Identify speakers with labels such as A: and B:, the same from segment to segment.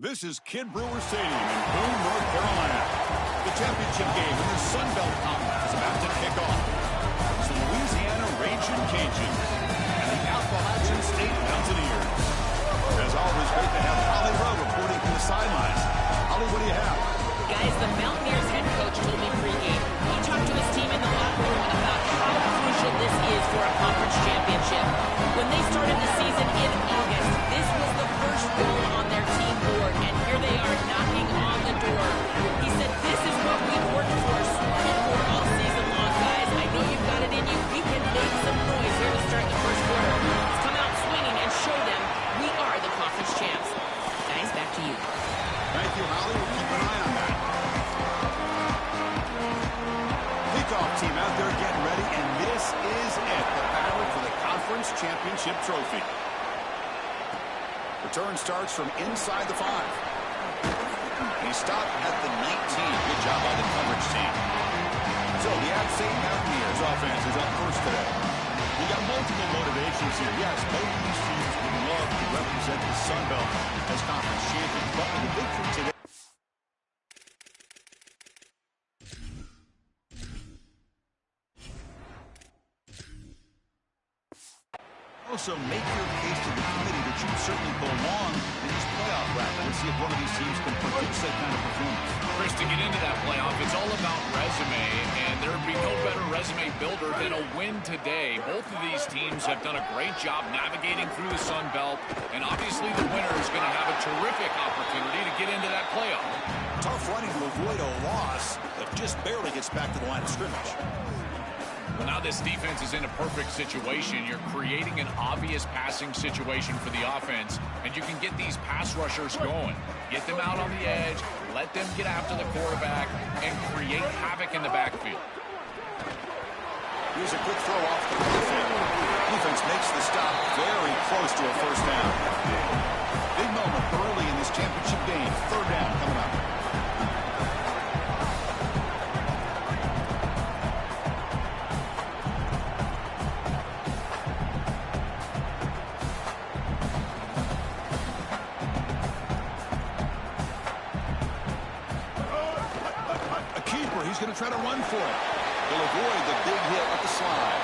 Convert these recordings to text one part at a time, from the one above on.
A: This is Kid Brewer Stadium in Boone, North Carolina. The championship game in the Sunbelt Conference is about to kick off. It's the Louisiana Ragin' Cajuns and the Appalachian State Mountaineers. As always, great to have Holly Rowe reporting from the sidelines. Holly, what do you have?
B: Guys, the Mountaineers head coach told me pregame. He talked to his team in the locker room about how crucial this is for a conference championship. When they started the season in August, this was the first goal on their team board, and here they are knocking on the door. He said, this is what we've worked for, sweated for all season long, guys. I know you've got it in you. We can make some noise here to start the first quarter. Let's come out swinging and show them we are the conference champs. Guys, back to you.
A: Thank you, Holly. We'll keep an eye on that. Kickoff team out there getting ready, and this is it, the battle for the conference championship trophy. Return starts from inside the 5. He stopped at the 19. Good job by the coverage team. So the App State Mountaineers offense is up first today. We got multiple motivations here. Yes, both of these teams would love to represent the Sunbelt as conference champions, but with the big thing today. Also, make your case to the committee that you certainly belong in this playoff bracket. Let's see if one of these teams can produce that kind of performance.
C: Chris, to get into that playoff, it's all about resume, and there would be no better resume builder than a win today. Both of these teams have done a great job navigating through the Sun Belt, and obviously the winner is going to have a terrific opportunity to get into that playoff.
A: Tough running to avoid a loss, but just barely gets back to the line of scrimmage.
C: Well, now this defense is in a perfect situation. You're creating an obvious passing situation for the offense, and you can get these pass rushers going. Get them out on the edge, let them get after the quarterback, and create havoc in the backfield.
A: Here's a quick throw off the field. Defense makes the stop very close to a first down. Big moment early in this championship game. Third down coming up. He's going to try to run for it. He'll avoid the big hit with the slide.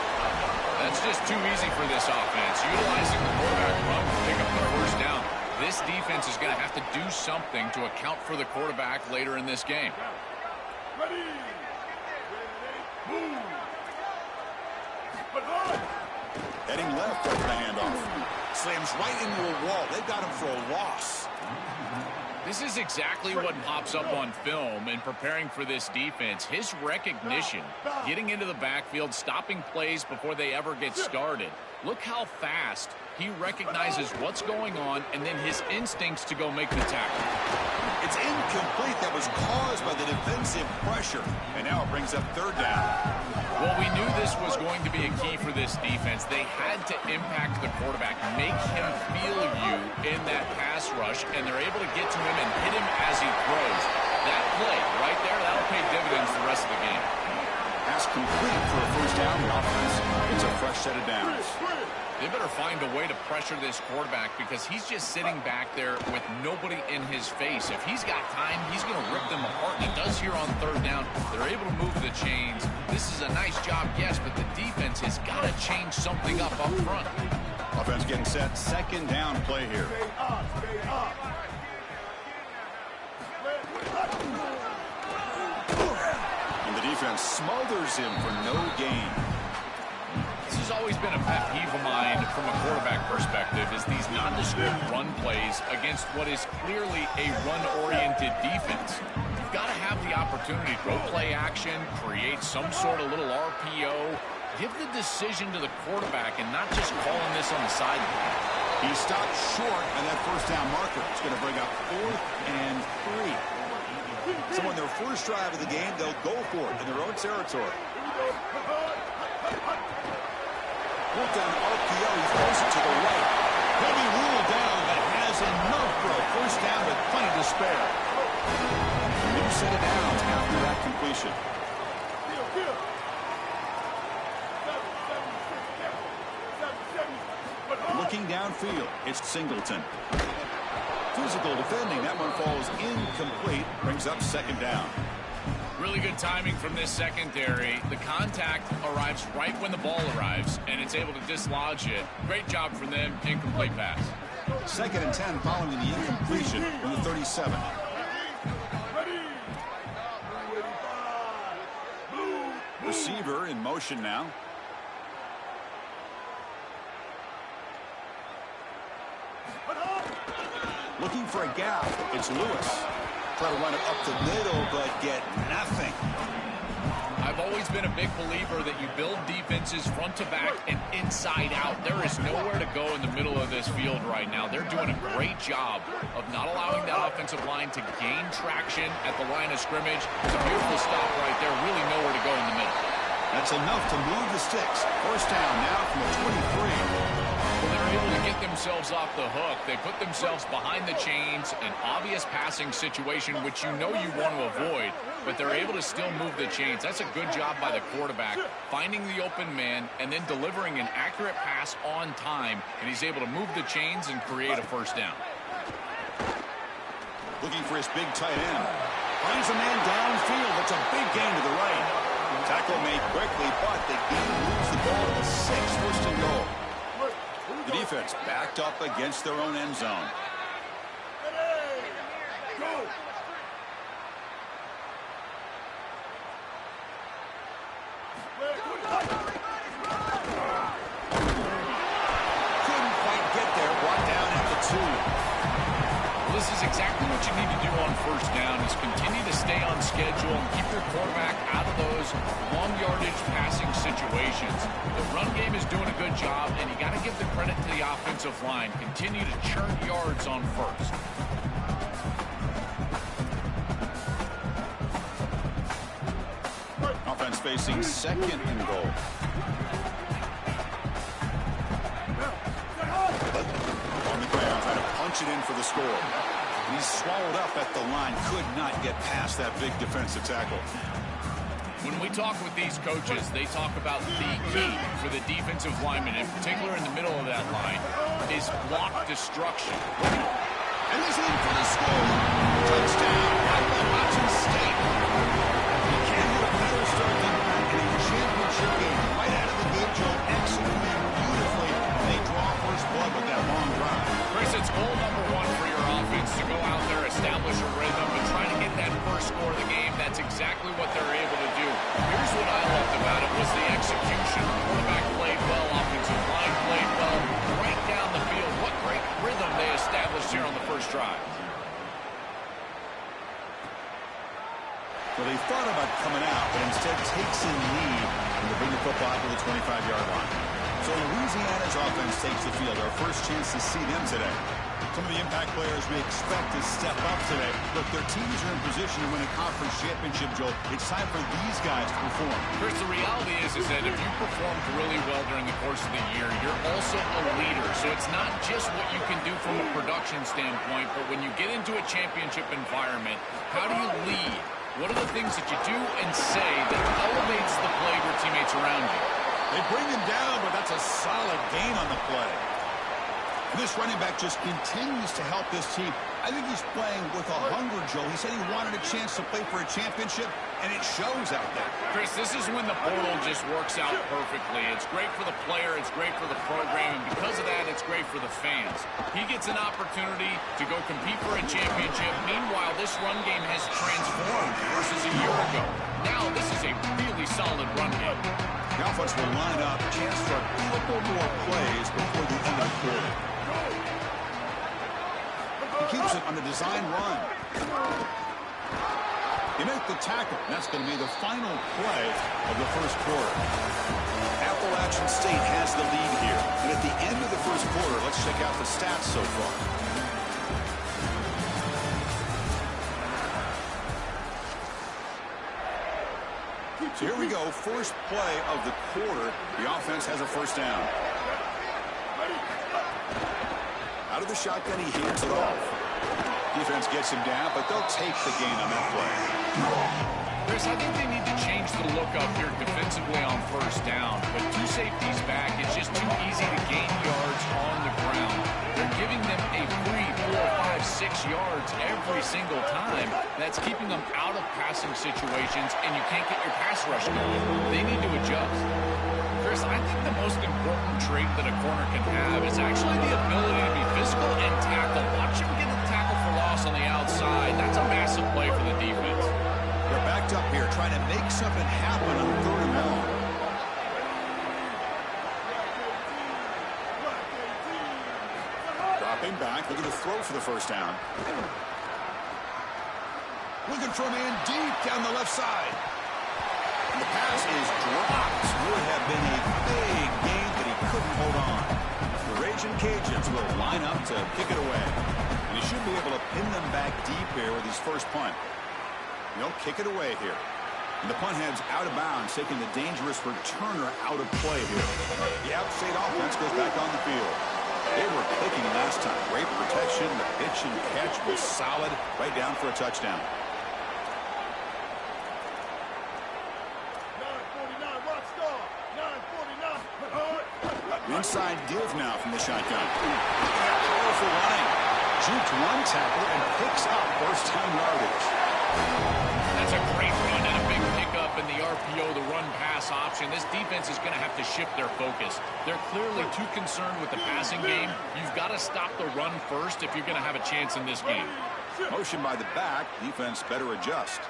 C: That's just too easy for this offense. Utilizing the quarterback run to pick up the first down. This defense is going to have to do something to account for the quarterback later in this game.
D: Ready. Move.
A: Heading left over the handoff. Slams right into a wall. They've got him for a loss.
C: This is exactly what pops up on film in preparing for this defense. His recognition, getting into the backfield, stopping plays before they ever get started. Look how fast he recognizes what's going on and then his instincts to go make the tackle.
A: It's incomplete. That was caused by the defensive pressure. And now it brings up third down.
C: Well, we knew this was going to be a key for this defense. They had to impact the quarterback, make him feel you in that pass rush, and they're able to get to him and hit him as he throws. That play right there, that'll pay dividends the rest of the game.
A: Pass complete for a first down. The offense gets a fresh set of downs.
C: They better find a way to pressure this quarterback because he's just sitting back there with nobody in his face. If he's got time, he's going to rip them apart, and he does here on third down. They're able to move the chains. This is a nice job, yes, but the defense has got to change something up front.
A: Offense getting set. Second down play here. And the defense smothers him for no gain.
C: This has always been a pet peeve of mine from a quarterback perspective is these nondescript run plays against what is clearly a run-oriented defense. You've got to have the opportunity to go play action, create some sort of little RPO, give the decision to the quarterback and not just calling this on the sideline.
A: He stopped short on that first down marker. It's going to bring up 4th and 3. So on their first drive of the game, they'll go for it in their own territory. Worked on RPO, he throws it to the right. He'll be ruled down, but has enough for a first down with plenty to spare. New set of downs after that completion. Looking downfield, it's Singleton. Physical defending. That one falls incomplete. Brings up second down.
C: Really good timing from this secondary. The contact arrives right when the ball arrives, and it's able to dislodge it. Great job from them. Incomplete pass.
A: 2nd and 10 following the incompletion from the 37. Receiver in motion now. Looking for a gap. It's Lewis. Try to run it up the middle, but get nothing.
C: I've always been a big believer that you build defenses front to back and inside out. There is nowhere to go in the middle of this field right now. They're doing a great job of not allowing that offensive line to gain traction at the line of scrimmage. It's a beautiful stop right there. Really nowhere to go in the middle.
A: That's enough to move the sticks. First down now from the 23.
C: Well, they're able to get themselves off the hook. They put themselves behind the chains, an obvious passing situation, which you know you want to avoid, but they're able to still move the chains. That's a good job by the quarterback, finding the open man and then delivering an accurate pass on time, and he's able to move the chains and create a first down.
A: Looking for his big tight end. Finds a man downfield. That's a big gain to the right. Tackle made quickly, but the game moves the ball to the 6, first and goal. The defense backed up against their own end zone. Couldn't quite get there. Brought down at the 2.
C: Well, this is exactly what you need to do on first down is continue to stay on schedule and keep your quarterback out of those long yardage passing situations. The run game is doing a good job, and you got to give the credit to the offensive line. Continue to churn yards on first.
A: Offense facing 2nd and goal. On the ground, trying to punch it in for the score. He's swallowed up at the line. Could not get past that big defensive tackle.
C: When we talk with these coaches, they talk about the key for the defensive lineman, in particular in the middle of that line, is block destruction.
A: And he's in for the score. Touchdown, Appalachian State. You can't have a better start than that in a championship game. Right out of the gate, Joe, executed beautifully. They draw first blood with that long drive.
C: Chris, it's goal number 1 for your offense to go out there, establish a rhythm, and try to get that first score of the game. That's exactly what they're able to do. Here's what I loved about it was the execution. Quarterback played well, offensive line played well, right down the field. What great rhythm they established here on the first drive.
A: Well, they thought about coming out, but instead takes a lead and they bring the football to the 25-yard line. So Louisiana's offense takes the field. Our first chance to see them today. Some of the impact players we expect to step up today. Look, their teams are in position to win a conference championship, Joel. It's time for these guys to perform.
C: Chris, the reality is that if you performed really well during the course of the year, you're also a leader. So it's not just what you can do from a production standpoint, but when you get into a championship environment, how do you lead? What are the things that you do and say that elevates the play of your teammates around you?
A: They bring him down, but that's a solid gain on the play. This running back just continues to help this team. I think he's playing with a hunger, Joe. He said he wanted a chance to play for a championship, and it shows out there.
C: Chris, this is when the portal just works out perfectly. It's great for the player. It's great for the program. And because of that, it's great for the fans. He gets an opportunity to go compete for a championship. Meanwhile, this run game has transformed versus a year ago. Now, this is a really solid run game.
A: The offense will line up. Chance for a couple more plays before the end of the quarter. He keeps it on the design run. He made the tackle. That's going to be the final play of the first quarter. Appalachian State has the lead here. And at the end of the first quarter, let's check out the stats so far. So here we go. First play of the quarter. The offense has a first down. Out of the shotgun, he hands it off. Defense gets him down, but they'll take the gain on that play.
C: Chris, I think they need to change the look up here defensively. defensively on first down, but two safeties back, it's just too easy to gain yards on the ground. They're giving them a free 4, 5, 6 yards every single time. That's keeping them out of passing situations, and you can't get your pass rush going. They need to adjust. Chris, I think the most important trait that a corner can have is actually the ability to be physical and tackle. Watch him get a tackle for loss on the outside. That's a massive play for the defense.
A: They're backed up here trying to make something happen on 3rd and long. Dropping back, looking to throw for the first down. Looking for a man deep down the left side. And the pass is dropped. Would have been a big gain, but he couldn't hold on. The Raging Cajuns will line up to kick it away. And he should be able to pin them back deep here with his first punt. They'll kick it away here. And the punt heads out of bounds, taking the dangerous returner out of play here. The out-state offense goes back on the field. They were clicking last time. Great protection. The pitch and catch was solid. Right down for a touchdown. Inside deals now from the shotgun. Powerful running. Juked one tackle and picks up first down yardage.
C: That's a great run and a big pickup in the RPO, the run-pass option. This defense is going to have to shift their focus. They're clearly too concerned with the passing game. You've got to stop the run first if you're going to have a chance in this game.
A: Motion by the back. Defense better adjust.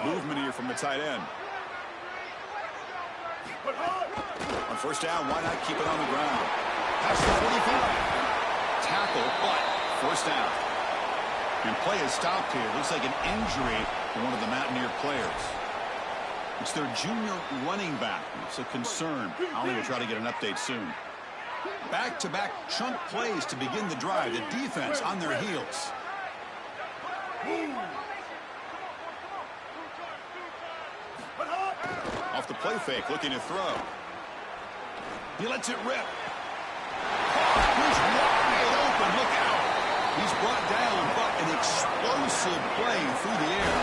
A: Movement here from the tight end. On first down, why not keep it on the ground? Pass the 45. Tackle, but first down. And play is stopped here. Looks like an injury to one of the Mountaineer players. It's their junior running back. It's a concern. Ollie will try to get an update soon. Back-to-back chunk plays to begin the drive. The defense on their heels. Off the play fake, looking to throw. He lets it rip. He's wide open. Look out. He's brought down, but an explosive play through the air.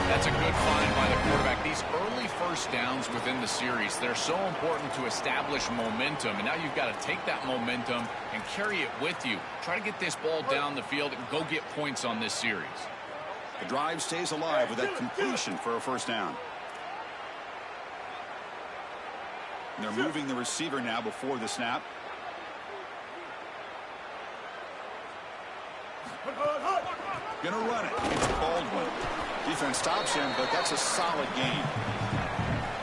C: That's a good find by the quarterback. These early first downs within the series, they're so important to establish momentum. And now you've got to take that momentum and carry it with you. Try to get this ball down the field and go get points on this series.
A: The drive stays alive with that completion for a first down. And they're moving the receiver now before the snap. Gonna run it. It's Baldwin. Defense stops him, but that's a solid gain.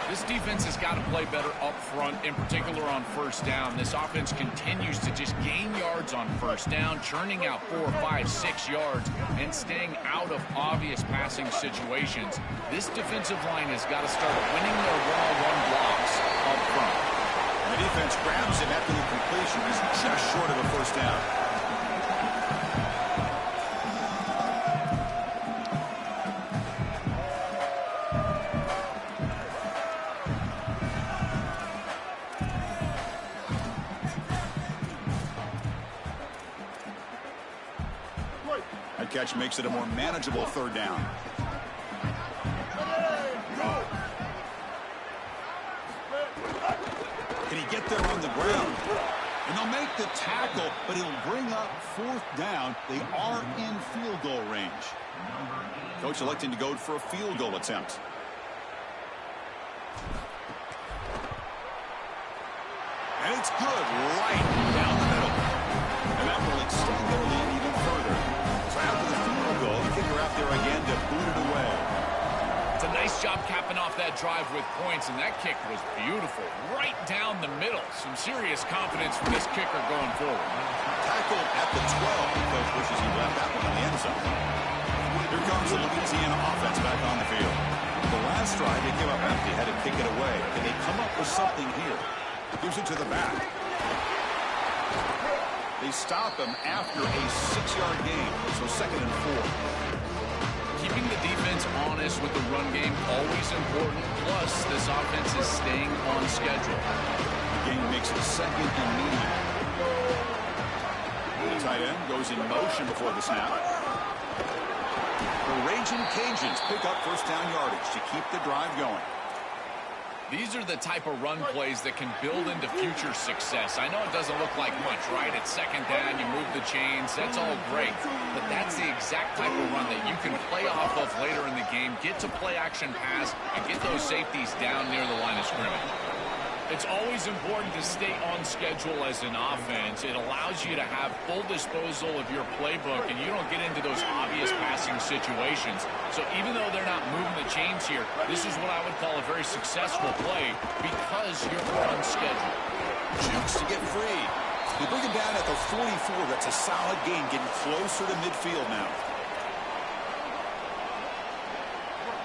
C: This defense has got to play better up front, in particular on first down. This offense continues to just gain yards on first down, churning out 4, 5, 6 yards, and staying out of obvious passing situations. This defensive line has got to start winning their one-on-one blocks up front.
A: And the defense grabs him after the completion. He's just short of a first down. Catch makes it a more manageable third down. Can he get there on the ground? And they'll make the tackle, but he'll bring up fourth down. They are in field goal range. Coach electing to go for a field goal attempt. And it's good right down the middle. And that will extend their lead even further. So after the field goal, the kicker out there again to boot it away.
C: It's a nice job capping off that drive with points, and that kick was beautiful. Right down the middle. Some serious confidence from this kicker going forward.
A: Tackled at the 12. Coach wishes he left that one in the end zone. Here comes the Louisiana offense back on the field. The last drive, they came up empty, had to kick it away. Can they come up with something here? Gives it to the back. They stop him after a 6-yard gain, so 2nd and 4.
C: Keeping the defense honest with the run game, always important. Plus, this offense is staying on schedule.
A: The game makes it 2nd and medium. The tight end goes in motion before the snap. The Raging Cajuns pick up first down yardage to keep the drive going.
C: These are the type of run plays that can build into future success. I know it doesn't look like much, right? It's second down, you move the chains, that's all great. But that's the exact type of run that you can play off of later in the game, get to play action pass, and get those safeties down near the line of scrimmage. It's always important to stay on schedule as an offense. It allows you to have full disposal of your playbook, and you don't get into those obvious passing situations. So even though they're not moving the chains here, this is what I would call a very successful play because you're on schedule.
A: Jukes to get free. They bring him down at the 44. That's a solid gain, getting closer to midfield now.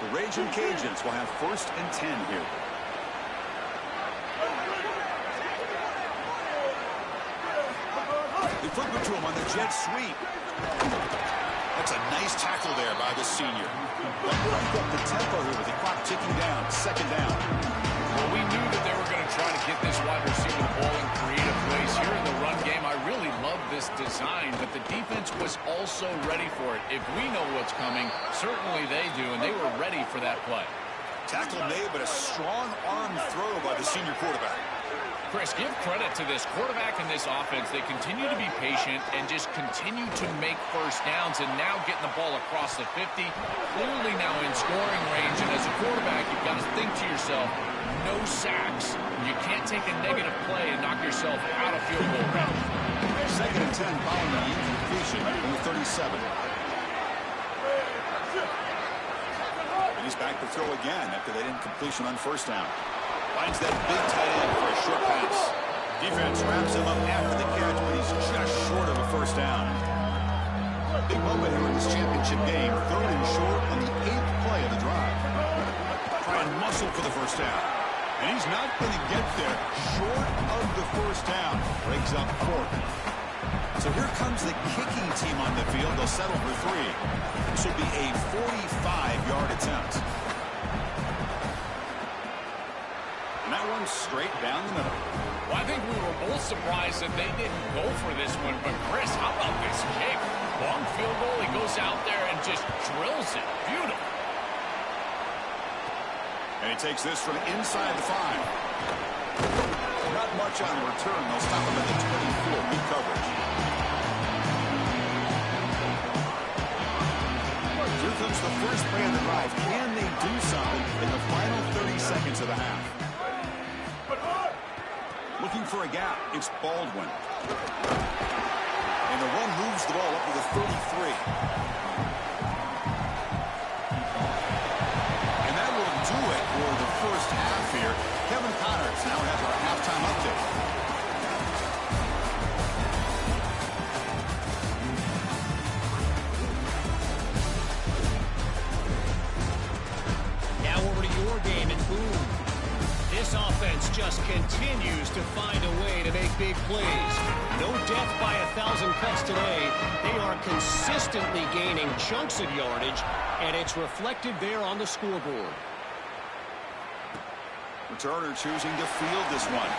A: The Raging Cajuns will have 1st and 10 here. They flip it to him on the jet sweep. That's a nice tackle there by the senior. They'll break up the tempo here with the clock ticking down. 2nd down.
C: Well, we knew that they were going to try to get this wide receiver the ball in creative ways. Here in the run game, I really love this design, but the defense was also ready for it. If we know what's coming, certainly they do, and they were ready for that play.
A: Tackle made, but a strong arm throw by the senior quarterback.
C: Chris, give credit to this quarterback and this offense. They continue to be patient and just continue to make first downs, and now getting the ball across the 50, clearly now in scoring range. And as a quarterback, you've got to think to yourself, no sacks. You can't take a negative play and knock yourself out of field goal range.
A: 2nd and 10 following the incompletion from the 37. And he's back to throw again after that incompletion on 1st down. Finds that big tight end for a short pass. Defense wraps him up after the catch, but he's just short of a 1st down. Big moment here in this championship game. 3rd and short on the 8th play of the drive. Try and muscle for the 1st down. And he's not going to get there. Short of the 1st down. Breaks up 4th. So here comes the kicking team on the field. They'll settle for 3. This will be a 45-yard attempt. And that one's straight down the middle.
C: Well, I think we were both surprised that they didn't go for this one. But, Chris, how about this kick? Long field goal. He goes out there and just drills it. Beautiful.
A: And he takes this from inside the 5. Not much on the return. They'll stop him at the 24. Good coverage. Here comes the first play of the drive. Can they do something in the final 30 seconds of the half? Looking for a gap. It's Baldwin. And the run moves the ball up to the 33. And that will do it for the first half here. Kevin Connors now has our halftime update.
D: Now over to your game and boom. This offense just continues to find a way to make big plays. No death by 1,000 cuts today. They are consistently gaining chunks of yardage, and it's reflected there on the scoreboard.
A: Returner choosing to field this one.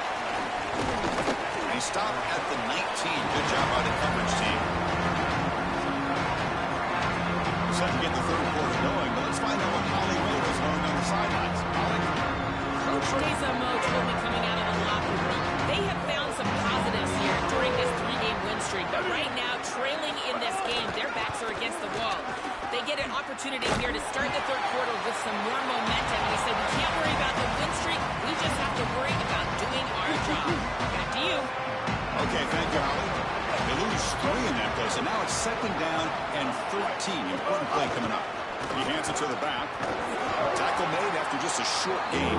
A: And he stopped at the 19. Good job by the coverage team. Set to get the 3rd quarter going, but let's find out what Hollywood is going on the sidelines.
B: Coach Tezamo told me coming out of the locker room, they have found some positives here during this 3-game win streak. But right now, trailing in this game, their backs are against the wall. They get an opportunity here to start the 3rd quarter with some more momentum. And he said, we can't worry about the win streak. We just have to worry about doing our job. Back to you.
A: Okay, thank you, Holly. They lose 3 in that place, and now it's 2nd down and 13. Important play coming up. He hands it to the back. Tackle made after just a short gain.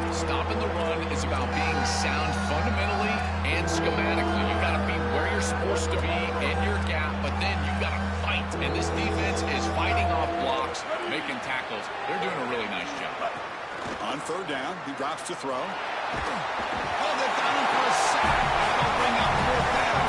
C: Stopping the run is about being sound fundamentally and schematically. You've got to be where you're supposed to be in your gap, but then you've got to fight. And this defense is fighting off blocks, making tackles. They're doing a really nice job.
A: On 3rd down, he drops to throw. Oh, they've got him for a sack. They'll bring up 4th down.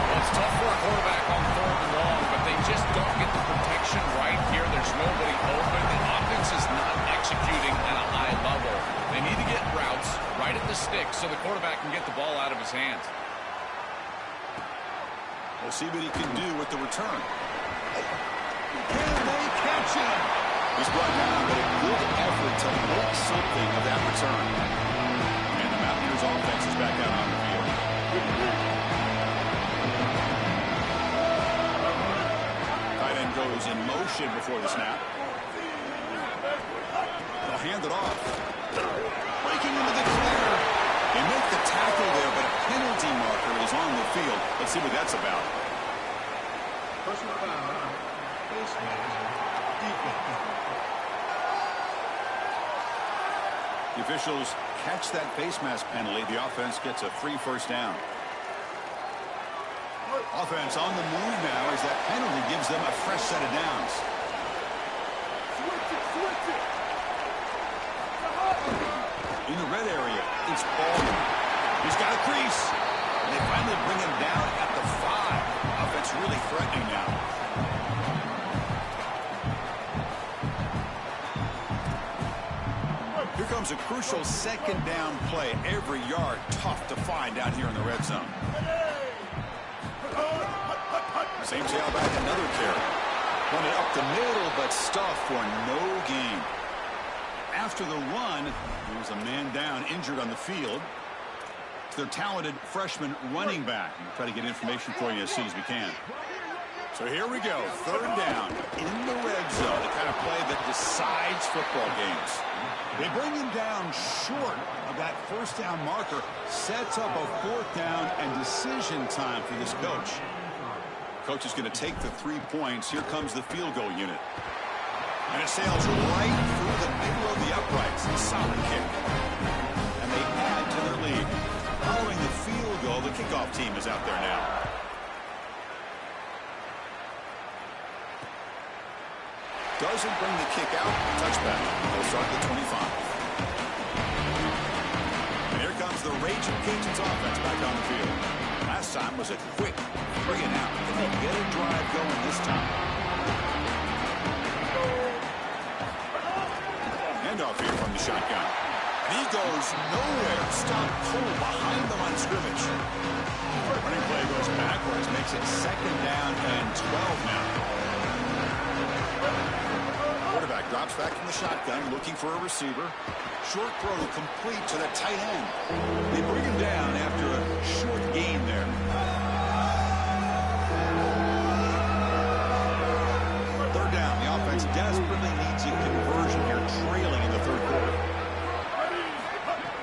C: Well, it's tough for a quarterback on 3rd and long, but they just don't get the protection right here. There's nobody open. The offense is not executing at a high level. They need to get routes right at the stick so the quarterback can get the ball out of his hands.
A: We'll see what he can do with the return. Can they catch him? He's brought down, but a good effort to make something of that return. And the Mountaineers offense is back out on the field. Tight end goes in motion before the snap. They'll hand it off. Breaking into the clear. They make the tackle there, but a penalty marker is on the field. Let's see what that's about.
E: Personal foul. Face mask. Defense.
A: The officials catch that face mask penalty. The offense gets a free first down. Offense on the move now as that penalty gives them a fresh set of downs. In the red area, it's Baldwin. He's got a crease. And they finally bring him down at the 5. Offense really threatening now. Here comes a crucial second down play. Every yard tough to find down here in the red zone. Same tailback, another carry. Run it up the middle, but stuffed for no gain. After the run, there was a man down, injured on the field. It's their talented freshman running back. We'll try to get information for you as soon as we can. So here we go, third down in the red zone, the kind of play that decides football games. They bring him down short of that first down marker, sets up a fourth down and decision time for this coach. Coach is going to take the 3 points. Here comes the field goal unit. And it sails right through the middle of the uprights. Solid kick. And they add to their lead. Following the field goal, the kickoff team is out there now. Doesn't bring the kick out. Touchback. They'll start at the 25. And here comes the Raging Cajuns offense back on the field. Last time was a quick 3 and out. Can they get a drive going this time? Handoff here from the shotgun. And he goes nowhere. Stop cold behind the line of scrimmage. Running play goes backwards. Makes it second down and 12 now. Quarterback drops back from the shotgun, looking for a receiver. Short throw complete to the tight end. They bring him down after a short gain there. Third down. The offense desperately needs a conversion here, trailing in the third quarter.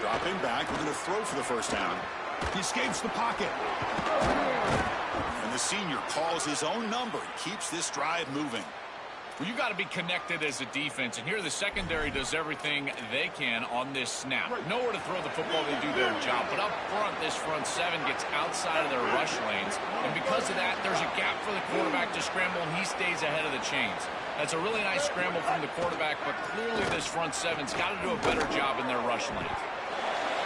A: Dropping back, we're going to throw for the first down. He escapes the pocket. And the senior calls his own number and keeps this drive moving.
C: Well, you got to be connected as a defense, and here the secondary does everything they can on this snap. Nowhere to throw the football, they do their job. But up front, this front 7 gets outside of their rush lanes, and because of that, there's a gap for the quarterback to scramble, and he stays ahead of the chains. That's a really nice scramble from the quarterback, but clearly this front 7's got to do a better job in their rush lane.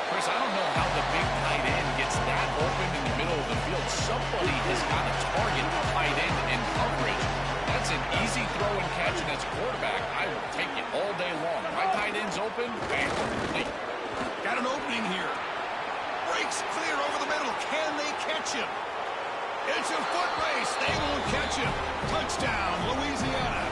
C: Chris, I don't know how the big tight end gets that open in the middle of the field. Somebody has got to target the tight end in coverage. That's an easy throw and catch, and as a quarterback, I will take it all day long. My tight end's open, bam, complete.
A: Got an opening here. Breaks clear over the middle. Can they catch him? It's a foot race. They won't catch him. Touchdown, Louisiana.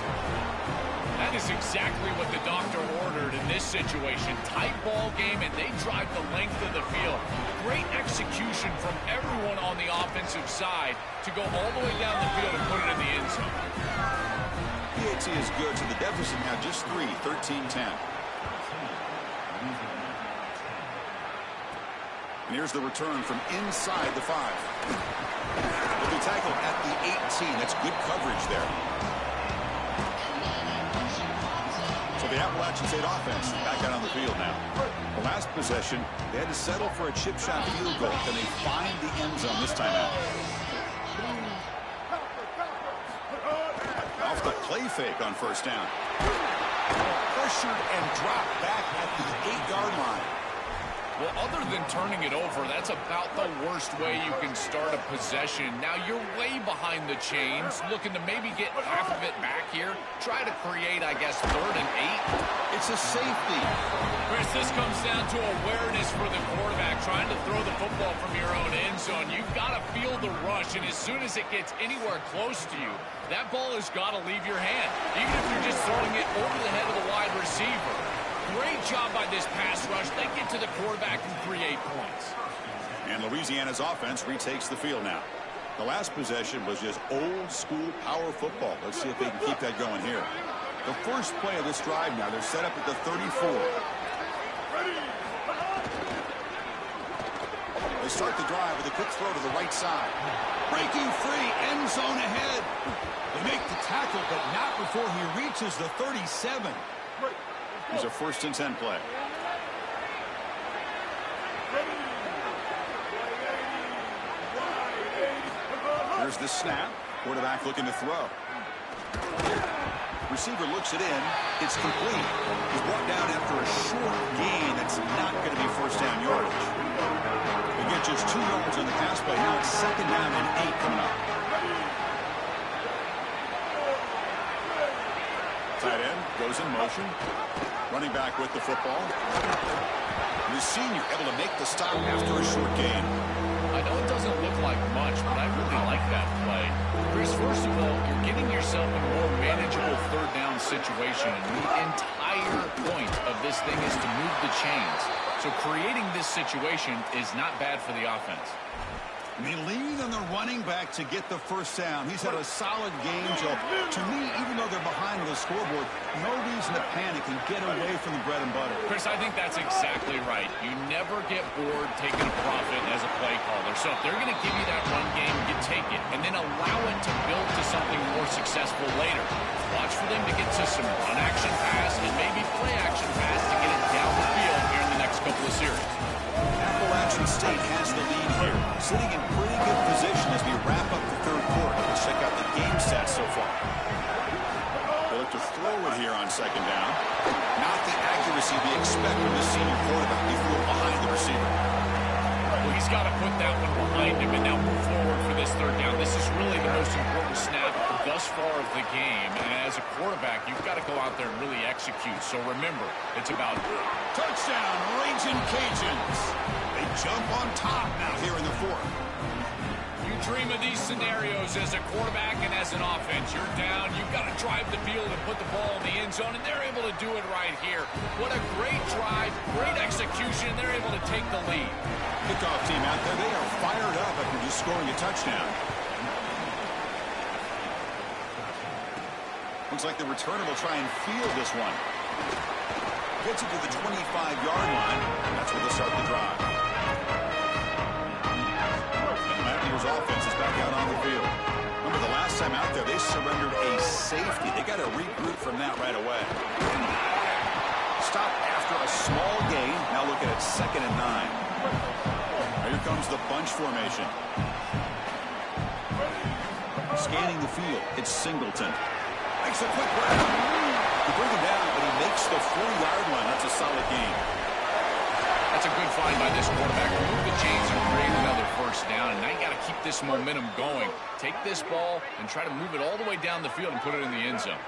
C: That is exactly what the doctor ordered in this situation. Tight ball game, and they drive the length of the field. Great execution from everyone on the offensive side to go all the way down the field and put it in the end zone.
A: PAT is good, so the deficit now just 3, 13-10. And here's the return from inside the 5. They'll be tackled at the 18. That's good coverage there. So the Appalachian State offense back out on the field now. The last possession, they had to settle for a chip shot field goal. Can they find the end zone this time out? Off the play fake on first down. Pressured and dropped back at the 8-yard line.
C: Well, other than turning it over, that's about the worst way you can start a possession. Now, you're way behind the chains, looking to maybe get half of it back here. Try to create, I guess, 3rd and 8.
A: It's a safety.
C: Chris, this comes down to awareness for the quarterback, trying to throw the football from your own end zone. You've got to feel the rush, and as soon as it gets anywhere close to you, that ball has got to leave your hand, even if you're just throwing it over the head of the wide receiver. Great job by this pass rush. They get to the quarterback and create points.
A: And Louisiana's offense retakes the field now. The last possession was just old-school power football. Let's see if they can keep that going here. The first play of this drive now, they're set up at the 34. They start the drive with a quick throw to the right side. Breaking free, end zone ahead. They make the tackle, but not before he reaches the 37. Here's a 1st and 10 play. Here's the snap. Quarterback looking to throw. Receiver looks it in. It's complete. He's brought down after a short gain. That's not going to be 1st down yardage. They get just 2 yards on the pass play. Now it's 2nd down and 8 coming up. Tight end goes in motion. Running back with the football. The senior able to make the stop after a short gain.
C: I know it doesn't look like much, but I really like that play. Chris, first of all, you're getting yourself in a more manageable 3rd down situation. The entire point of this thing is to move the chains. So creating this situation is not bad for the offense.
A: They lean on the running back to get the 1st down. He's had a solid game, Joe. To me, even though they're behind on the scoreboard, no reason to panic and get away from the bread and butter.
C: Chris, I think that's exactly right. You never get bored taking a profit as a play caller. So if they're going to give you that run game, you take it, and then allow it to build to something more successful later. Watch for them to get to some run action pass and maybe play action pass to get it down the field here in the next couple of series.
A: Appalachian State has the lead here, sitting in pretty good position as we wrap up the 3rd quarter. Let's check out the game stats so far. They look to throw it here on 2nd down. Not the accuracy we expect from the senior quarterback. He threw it behind the receiver.
C: Well, he's got to put that one behind him and now move forward for this 3rd down. This is really the most important snap thus far of the game. And as a quarterback, you've got to go out there and really execute. So remember, it's about
A: touchdown, Raging Cajuns. They jump on top now here in the 4th.
C: You dream of these scenarios as a quarterback and as an offense. You're down, you've got to drive the field and put the ball in the end zone, and they're able to do it right here. What a great drive, great execution, they're able to take the lead.
A: Kickoff team out there, they are fired up after just scoring a touchdown. Looks like the returner will try and field this one. Gets it to the 25-yard line, and that's where they start the drive. And the Mountaineers offense is back out on the field. Remember, the last time out there, they surrendered a safety. They got to regroup from that right away. Stop after a small gain. Now looking at 2nd and 9. Here comes the bunch formation. Scanning the field, it's Singleton. Makes a quick grab. He brings him down, but he makes the 40-yard line. That's a solid game.
C: That's a good find by this quarterback. Move the chains and create another 1st down. And now you got to keep this momentum going. Take this ball and try to move it all the way down the field and put it in the end zone.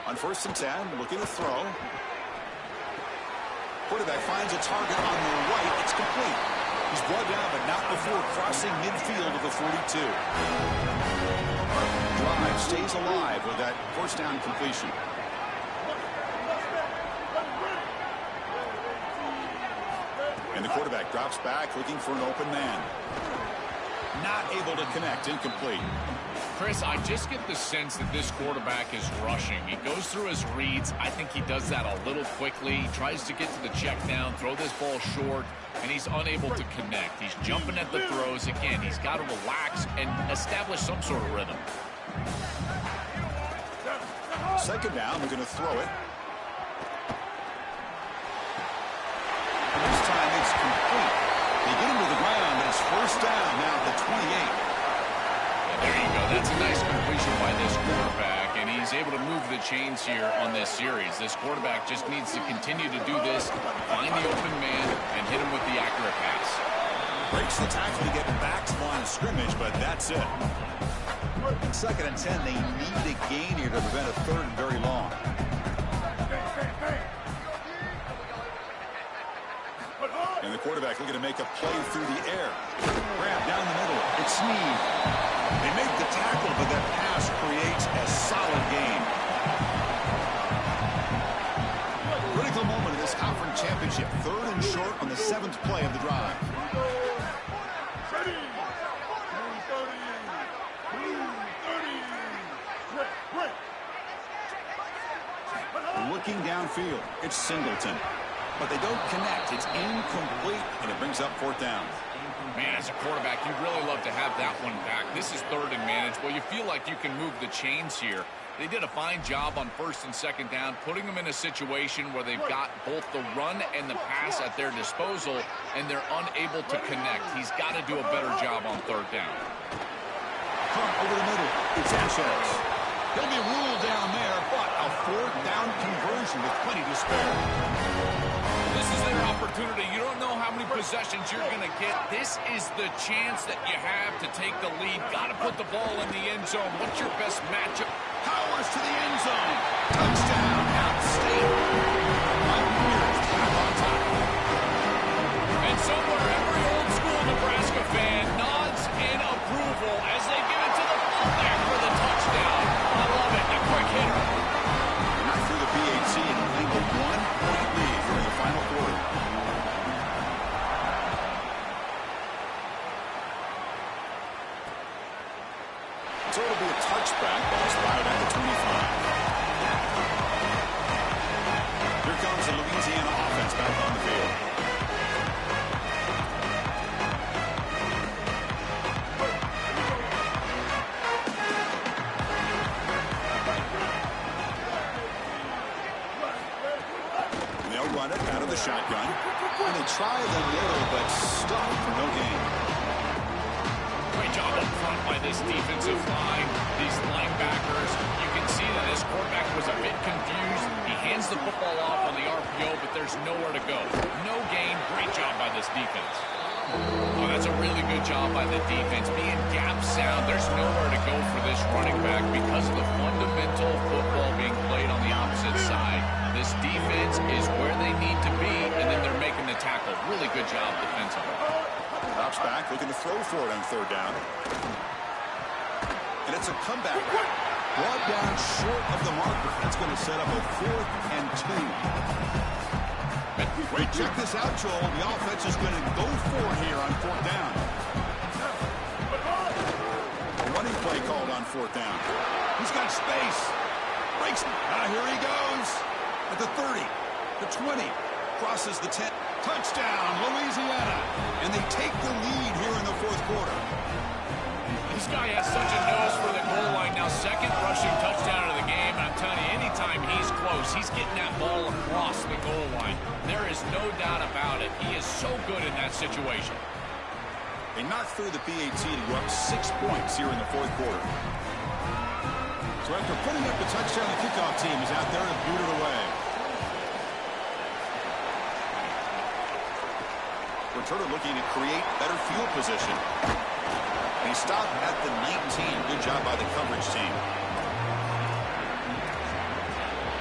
A: On 1st and 10, looking to throw. Quarterback finds a target on the right. It's complete. He's brought down, but not before crossing midfield of the 42. Drive stays alive with that 1st down completion. And the quarterback drops back, looking for an open man. Not able to connect, incomplete.
C: Chris, I just get the sense that this quarterback is rushing. He goes through his reads. I think he does that a little quickly. He tries to get to the check down, throw this ball short, and he's unable to connect. He's jumping at the throws. Again, he's got to relax and establish some sort of rhythm.
A: 2nd down, we're going to throw it. And this time it's complete. They get him to the ground, but it's 1st down now at the 28.
C: And there you go. That's a nice completion by this quarterback, and he's able to move the chains here on this series. This quarterback just needs to continue to do this, find the open man, and hit him with the accurate pass.
A: Breaks the tackle to get back to the line of scrimmage, but that's it. 2nd and 10, they need a gain here to prevent a 3rd and very long. And the quarterback looking to make a play through the air. Grab down the middle. It's Snead. They make the tackle, but that pass creates a solid gain. Critical moment in this conference championship. 3rd and short on the 7th play of the drive. Looking downfield, it's Singleton. But they don't connect. It's incomplete, and it brings up 4th down.
C: Man, as a quarterback, you'd really love to have that one back. This is 3rd and manageable. You feel like you can move the chains here. They did a fine job on 1st and 2nd down, putting them in a situation where they've got both the run and the pass at their disposal, and they're unable to connect. He's got to do a better job on 3rd down.
A: Come over the middle. It's Sanchez. He'll be ruled down there, but a 4th down conversion with plenty to spare.
C: This is their opportunity. You don't know how many possessions you're going to get. This is the chance that you have to take the lead. Got to put the ball in the end zone. What's your best matchup?
A: Powers to the end zone. Touchdown. Outstanding. Mountaineers back on top.
C: And somewhere every old school Nebraska fan nods in approval as they give it to the fullback for the touchdown. I love it. A quick hitter.
A: Not through the BAC and leave a 1-point lead during the final quarter. So it'll be a touchback. Ball spotted at the 25. Here comes the Louisiana offense back on the field. And they'll run it out of the shotgun. And they try the middle, but stuck for no gain.
C: Great job up front by this defensive line. These linebackers, you can see that this quarterback was a bit confused. He hands the football off on the RPO, but there's nowhere to go. No gain. Great job by this defense. Oh, that's a really good job by the defense. Being gap sound, there's nowhere to go for this running back because of the fundamental football being played on the opposite side. This defense is where they need to be, and then they're making the tackle. Really good job defensively.
A: Drops back, looking to throw for it on 3rd down. And it's a comeback. Brought down short of the marker. That's going to set up a 4th and 2. Wait, check this out, Joel. The offense is going to go for it here on 4th down. A running play called on 4th down. He's got space. Breaks. Here he goes. At the 30, the 20, crosses the 10. Touchdown, Louisiana. And they take the lead here in the 4th quarter.
C: This guy has such a nose for the goal line. Now, 2nd rushing touchdown of the game. And I'm telling you, anytime he's close, he's getting that ball across the goal line. There is no doubt about it. He is so good in that situation.
A: They knocked through the PAT to go up 6 points here in the 4th quarter. So after putting up the touchdown, the kickoff team is out there to boot it away. Returner looking to create better field position. And he stopped at the 19. Good job by the coverage team.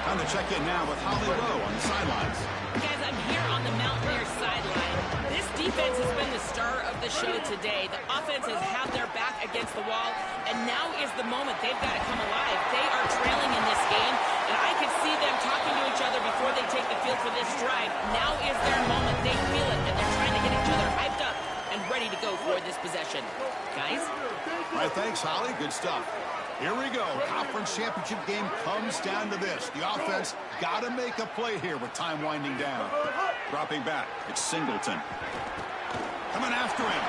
A: Time to check in now with Holly Rowe on the sidelines.
B: Guys, I'm here on the Mountaineers sideline. This defense has been the star of the show today. The offense has had their back against the wall, and now is the moment they've got to come alive. They are trailing in this game, and I could see them talking to each other before they take the field for this drive. Now is their moment. They feel it, and they're trying to get each other hyped up and ready to go for this possession. Guys?
A: All right, thanks, Holly. Good stuff. Here we go. Conference championship game comes down to this. The offense got to make a play here with time winding down. Dropping back. It's Singleton. Coming after him.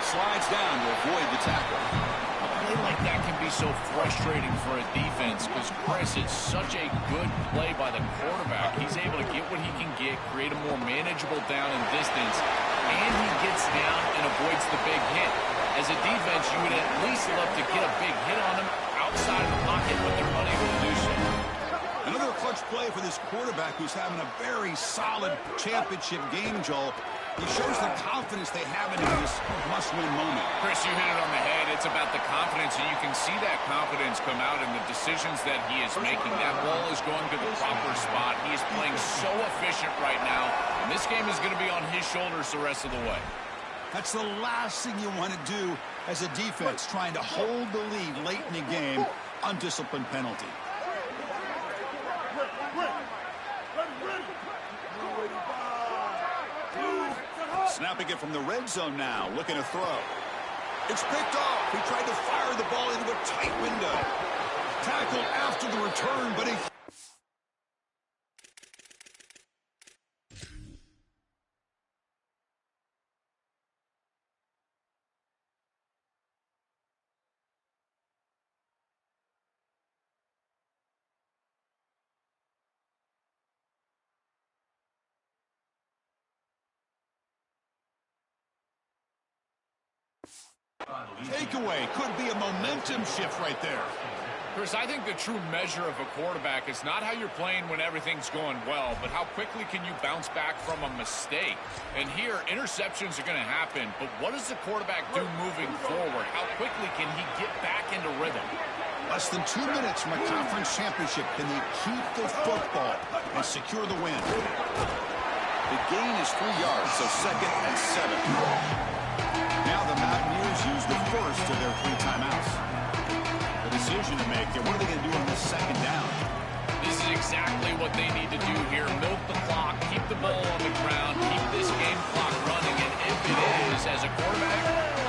A: Slides down to avoid the tackle.
C: A play like that can be so frustrating for a defense because, Chris, it's such a good play by the quarterback. He's able to get what he can get, create a more manageable down and distance, and he gets down and avoids the big hit. As a defense, you would at least love to get a big hit on them outside of the pocket, but they're unable to do so.
A: Another clutch play for this quarterback who's having a very solid championship game, Joel. He shows the confidence they have in this must-win moment.
C: Chris, you hit it on the head. It's about the confidence, and you can see that confidence come out in the decisions that he is making. That ball is going to the proper spot. He is playing so efficient right now, and this game is going to be on his shoulders the rest of the way.
A: That's the last thing you want to do as a defense, trying to hold the lead late in the game, undisciplined penalty. Snapping it from the red zone now, looking to throw. It's picked off. He tried to fire the ball into a tight window. Tackled after the return, but he... Takeaway could be a momentum shift right there.
C: Chris, I think the true measure of a quarterback is not how you're playing when everything's going well, but how quickly can you bounce back from a mistake. And here, interceptions are going to happen, but what does the quarterback do moving forward? How quickly can he get back into rhythm?
A: Less than 2 minutes from a conference championship. Can they keep the football and secure the win? The gain is 3 yards, so 2nd and 7. Now the Mountaineers use the first of their 3 timeouts. The decision to make here, what are they going to do on this 2nd down?
C: This is exactly what they need to do here. Milk the clock, keep the ball on the ground, keep this game clock running, and if it is, as a quarterback,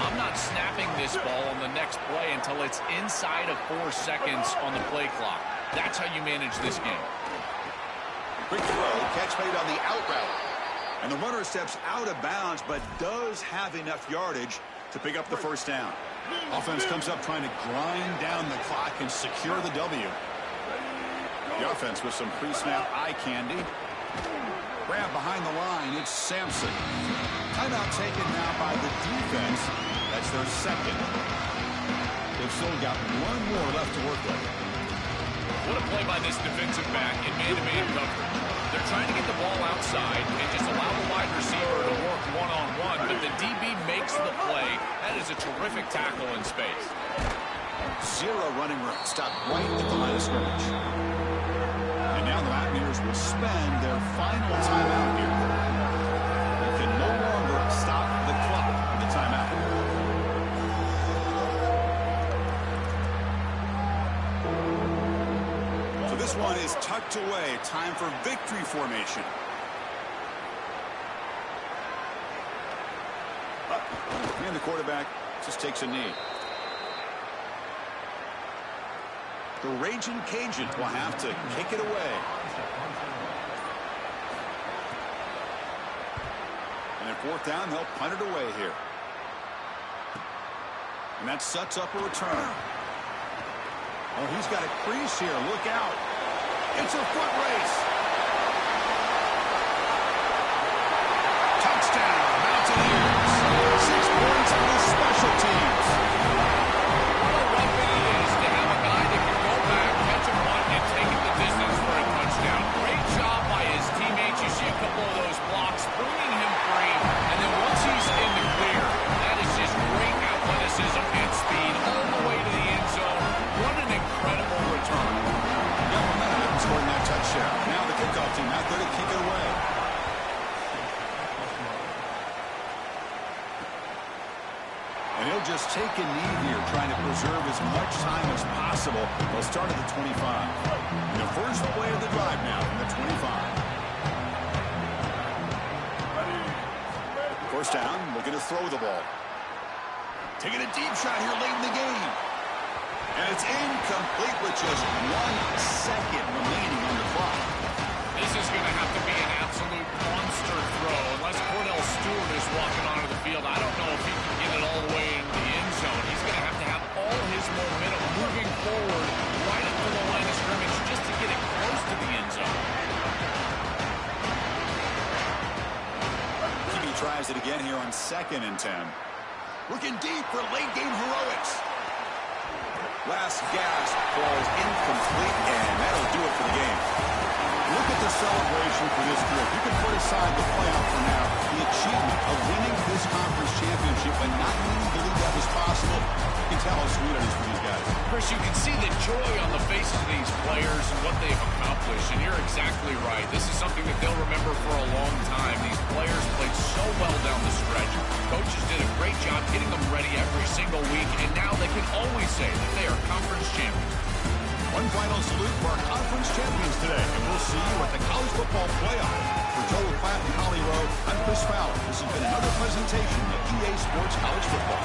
C: I'm not snapping this ball on the next play until it's inside of 4 seconds on the play clock. That's how you manage this game.
A: Quick throw, catch made on the out route. And the runner steps out of bounds, but does have enough yardage to pick up the first down. Offense comes up trying to grind down the clock and secure the W. The offense with some pre-snap eye candy. Grab behind the line, it's Sampson. Timeout taken now by the defense. That's their 2nd. They've still got 1 more left to work with.
C: What a play by this defensive back in man-to-man coverage. They're trying to get the ball outside and just allow the wide receiver to work one-on-one, but the DB makes the play. That is a terrific tackle in space.
A: 0 running room. Stop right at the line of scrimmage. And now the Mountaineers will spend their final timeout here. They can no longer stop the clock in the timeout. This one is tucked away. Time for victory formation. And the quarterback just takes a knee. The Raging Cajuns will have to kick it away. And at 4th down, they'll punt it away here. And that sets up a return. Oh, he's got a crease here. Look out. It's a foot race. Touchdown, Mountaineers. 6 points on the special teams.
C: What a weapon it is to have a guy that can go back, catch a punt, and take it the distance for a touchdown. Great job by his teammates. You see a couple of those blocks bringing him free, and then once he's in the clear, that is just great athleticism and speed all the way to the end zone. What an incredible return.
A: Scoring that touchdown. Now the kickoff team out there to kick it away. And he'll just take a knee here, trying to preserve as much time as possible. They'll start at the 25. And the first play of the drive now from the 25. First down, looking to throw the ball. Taking a deep shot here late in the game. And it's incomplete with just 1 second remaining on the clock.
C: This is going to have to be an absolute monster throw. Unless Cordell Stewart is walking onto the field, I don't know if he can get it all the way into the end zone. He's going to have all his momentum moving forward right up to the line of scrimmage just to get it close to the end zone.
A: He tries it again here on 2nd and 10. Looking deep for late-game heroics. Last gasp falls incomplete, and that'll do it for the game. Look at the celebration for this group. You can put aside the playoff for now. The achievement of winning this conference championship, but not many believe that was possible. You can tell how sweet it is for these guys.
C: Chris, you can see the joy on the faces of these players and what they've accomplished, and you're exactly right. This is something that they'll remember for a long time. These players played so well down the stretch. Coaches did a great job getting them ready every single week, and now they can always say that they are conference champions.
A: One final salute for our conference champions today, and we'll see you at the College Football Playoff. For Joel Platt and Holly Rowe, I'm Chris Fowler. This has been another presentation of EA Sports College Football.